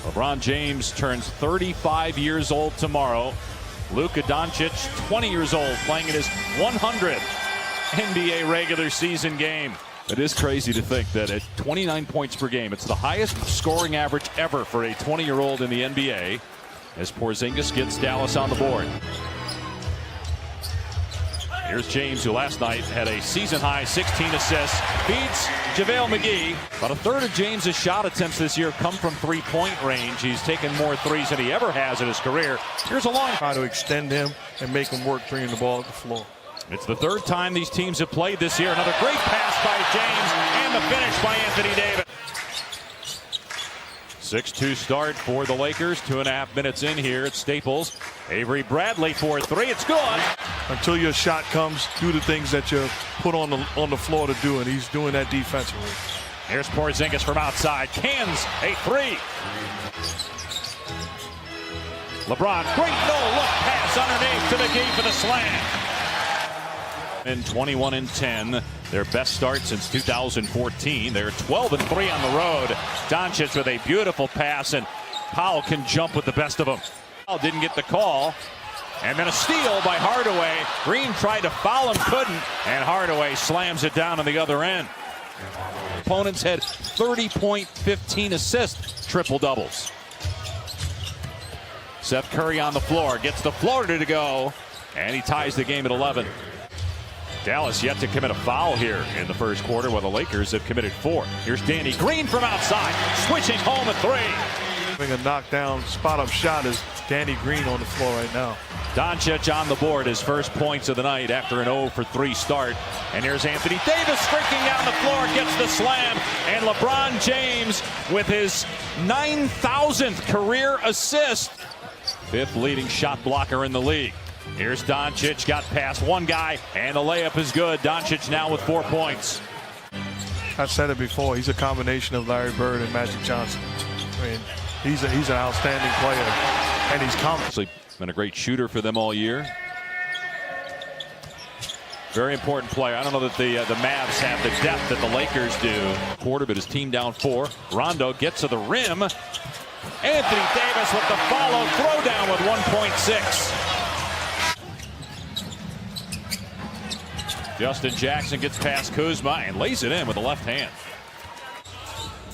LeBron James turns 35 years old tomorrow. Luka Doncic, 20 years old, playing in his 100th NBA regular season game. It is crazy to think that at 29 points per game, it's the highest scoring average ever for a 20-year-old in the NBA, as Porzingis gets Dallas on the board. Here's James, who last night had a season-high 16 assists, beats JaVale McGee. About a third of James's shot attempts this year come from three-point range. He's taken more threes than he ever has in his career. Here's a long try to extend him and make him work bringing the ball to the floor. It's the third time these teams have played this year. Another great pass by James, and the finish by Anthony Davis. 6-2 start for the Lakers. 2.5 minutes in here at Staples. Avery Bradley for three. It's good. Until your shot comes, do the things that you're put on the floor to do, and he's doing that defensively. Here's Porzingis from outside. Cans a three. LeBron, great no-look pass underneath to McGee for the slam. And 21-10, their best start since 2014. They're 12-3 on the road. Doncic with a beautiful pass, and Powell can jump with the best of them. Powell didn't get the call, and then a steal by Hardaway. Green tried to foul him, couldn't, and Hardaway slams it down on the other end. Opponents had 30-point, 15 assist triple-doubles. Seth Curry on the floor, gets the floater to go, and he ties the game at 11. Dallas yet to commit a foul here in the first quarter, while the Lakers have committed 4. Here's Danny Green from outside, switching home at 3. Having a knockdown spot-up shot is Danny Green on the floor right now. Doncic on the board, his first points of the night after an 0-for-3 start. And here's Anthony Davis streaking down the floor, gets the slam, and LeBron James with his 9,000th career assist. 5th leading shot blocker in the league. Here's Doncic, got past one guy, and the layup is good. Doncic now with 4 points. I've said it before, he's a combination of Larry Bird and Magic Johnson. I mean, he's an outstanding player, and he's confident. Been a great shooter for them all year. Very important player. I don't know that the Mavs have the depth that the Lakers do. Quarter, but his team down 4. Rondo gets to the rim. Anthony Davis with the follow throwdown with 1.6. Justin Jackson gets past Kuzma and lays it in with the left hand.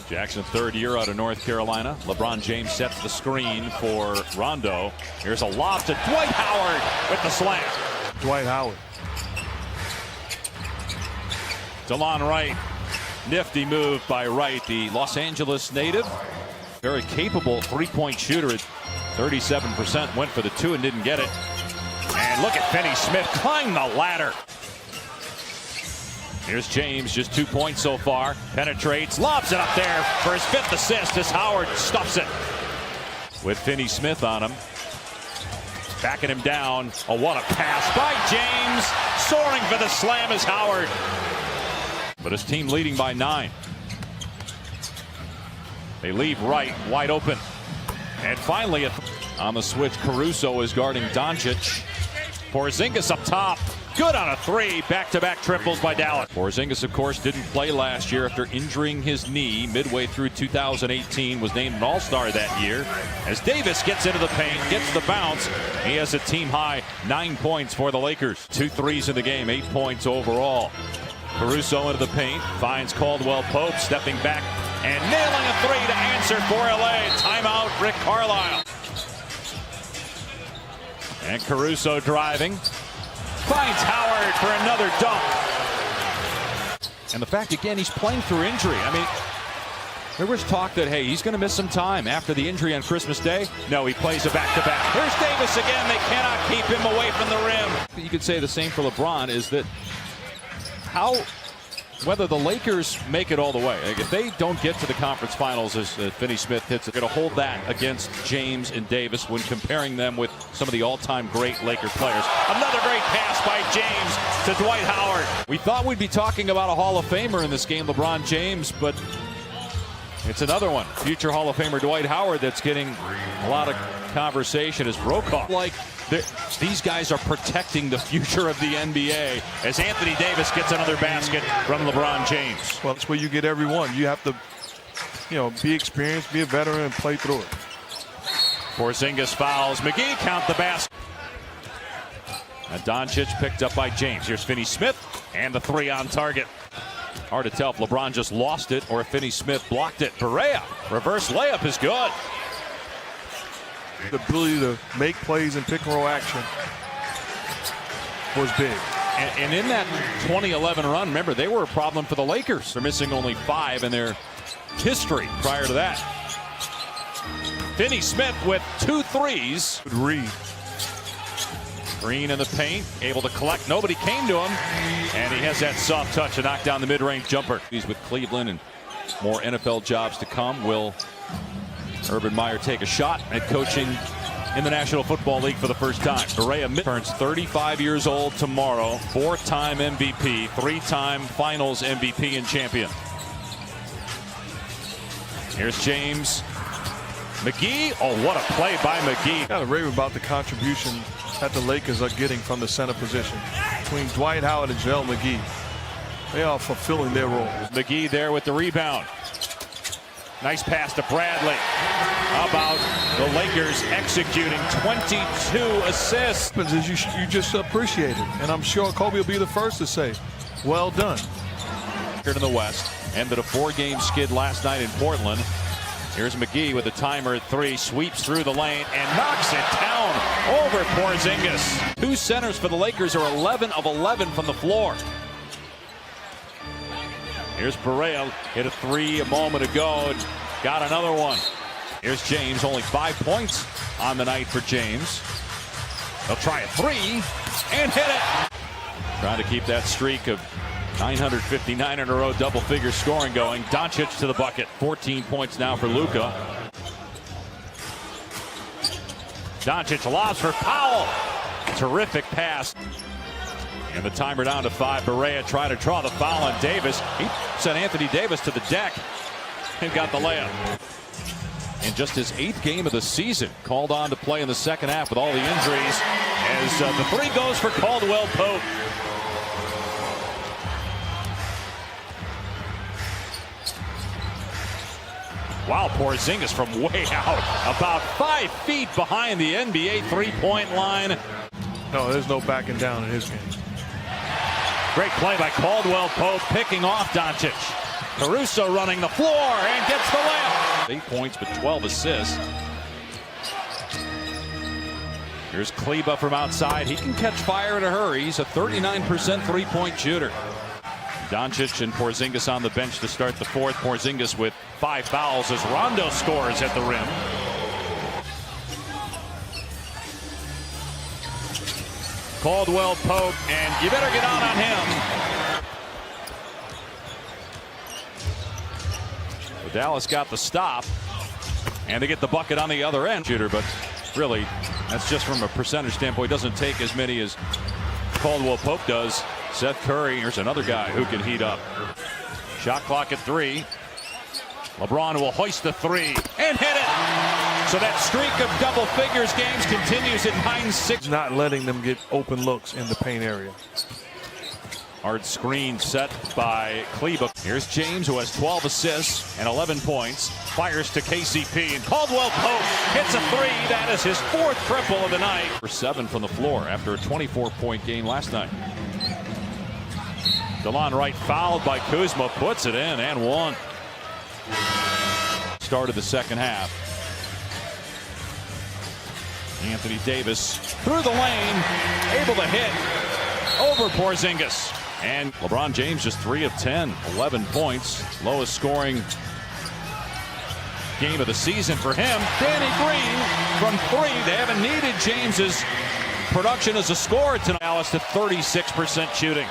Jackson, 3rd year out of North Carolina. LeBron James sets the screen for Rondo. Here's a lob to Dwight Howard with the slam. Dwight Howard. DeLon Wright. Nifty move by Wright, the Los Angeles native. Very capable three-point shooter at 37%. Went for the 2 and didn't get it. And look at Finney Smith climb the ladder. Here's James, just 2 points so far. Penetrates, lobs it up there for his 5th assist as Howard stuffs it. With Finney Smith on him. Backing him down. Oh, what a pass by James. Soaring for the slam is Howard. But his team leading by 9. They leave Wright wide open. And finally, on the switch, Caruso is guarding Doncic. Porzingis up top. Good on a 3. Back-to-back triples by Dallas. Porzingis, of course, didn't play last year after injuring his knee midway through 2018. Was named an All-Star that year. As Davis gets into the paint, gets the bounce, he has a team-high 9 points for the Lakers. 2 threes in the game, 8 points overall. Caruso into the paint, finds Caldwell Pope, stepping back and nailing a 3 to answer for LA. Timeout, Rick Carlisle. And Caruso driving. Finds Howard for another dunk. And the fact, again, he's playing through injury. I mean, there was talk that, hey, he's going to miss some time after the injury on Christmas Day. No, he plays a back-to-back. Here's Davis again. They cannot keep him away from the rim. You could say the same for LeBron, is that whether the Lakers make it all the way, like if they don't get to the conference finals as Finney Smith hits it, going to hold that against James and Davis when comparing them with some of the all-time great Laker players. Another great pass by James to Dwight Howard. We thought we'd be talking about a Hall of Famer in this game, LeBron James, but it's another one. Future Hall of Famer Dwight Howard that's getting a lot of conversation is Brokaw. Like, these guys are protecting the future of the NBA as Anthony Davis gets another basket from LeBron James. Well, it's where you get everyone. You have to be experienced, be a veteran, and play through it. Porzingis fouls. McGee count the basket. And Doncic picked up by James. Here's Finney-Smith, and the three on target. Hard to tell if LeBron just lost it or if Finney-Smith blocked it. Barea, reverse layup is good. The ability to make plays in pick and roll action was big. And in that 2011 run, remember, they were a problem for the Lakers. They're missing only 5 in their history prior to that. Finney-Smith with 2 threes. Good read. Green in the paint, able to collect. Nobody came to him, and he has that soft touch to knock down the mid-range jumper. He's with Cleveland, and more NFL jobs to come. Will Urban Meyer take a shot at coaching in the National Football League for the first time? Barea turns 35 years old tomorrow. 4-time MVP, 3-time Finals MVP and champion. Here's James. McGee. Oh, what a play by McGee. Got to rave about the contribution that the Lakers are getting from the center position. Between Dwight Howard and JaVale McGee, they are fulfilling their role. McGee there with the rebound. Nice pass to Bradley. How about the Lakers executing 22 assists? What happens is you just appreciate it. And I'm sure Kobe will be the first to say, well done. Here in the West. Ended a 4-game skid last night in Portland. Here's McGee with a timer at 3, sweeps through the lane and knocks it down over Porzingis. 2 centers for the Lakers are 11 of 11 from the floor. Here's Barea, hit a 3 a moment ago and got another one. Here's James, only 5 points on the night for James. They'll try a 3 and hit it. Trying to keep that streak of 959 in a row double-figure scoring going. Doncic to the bucket. 14 points now for Luka. Doncic lobs for Powell. Terrific pass. And the timer down to 5. Barea trying to draw the foul on Davis. He sent Anthony Davis to the deck and got the layup. In just his 8th game of the season, called on to play in the second half with all the injuries as the 3 goes for Caldwell Pope. Wow, Porzingis from way out, about 5 feet behind the NBA 3-point line. No, there's no backing down in his game. Great play by Caldwell Pope, picking off Doncic. Caruso running the floor and gets the layup. 8 points, but 12 assists. Here's Kleba from outside. He can catch fire in a hurry. He's a 39% 3-point shooter. Doncic and Porzingis on the bench to start the 4th. Porzingis with 5 fouls as Rondo scores at the rim. Caldwell Pope, and you better get out on him. So Dallas got the stop, and they get the bucket on the other end. Shooter, but really, that's just from a percentage standpoint. Doesn't take as many as Caldwell Pope does. Seth Curry, here's another guy who can heat up. Shot clock at 3. LeBron will hoist the 3 and hit it. So that streak of double figures games continues at 9-6. Not letting them get open looks in the paint area. Hard screen set by Kleba. Here's James, who has 12 assists and 11 points. Fires to KCP, and Caldwell Pope hits a 3. That is his 4th triple of the night. For 7 from the floor after a 24-point game last night. DeLon Wright fouled by Kuzma, puts it in and 1. Started the second half. Anthony Davis through the lane, able to hit over Porzingis. And LeBron James just 3 of 10, 11 points. Lowest scoring game of the season for him. Danny Green from 3. They haven't needed James's production as a scorer tonight. Dallas to 36% shooting.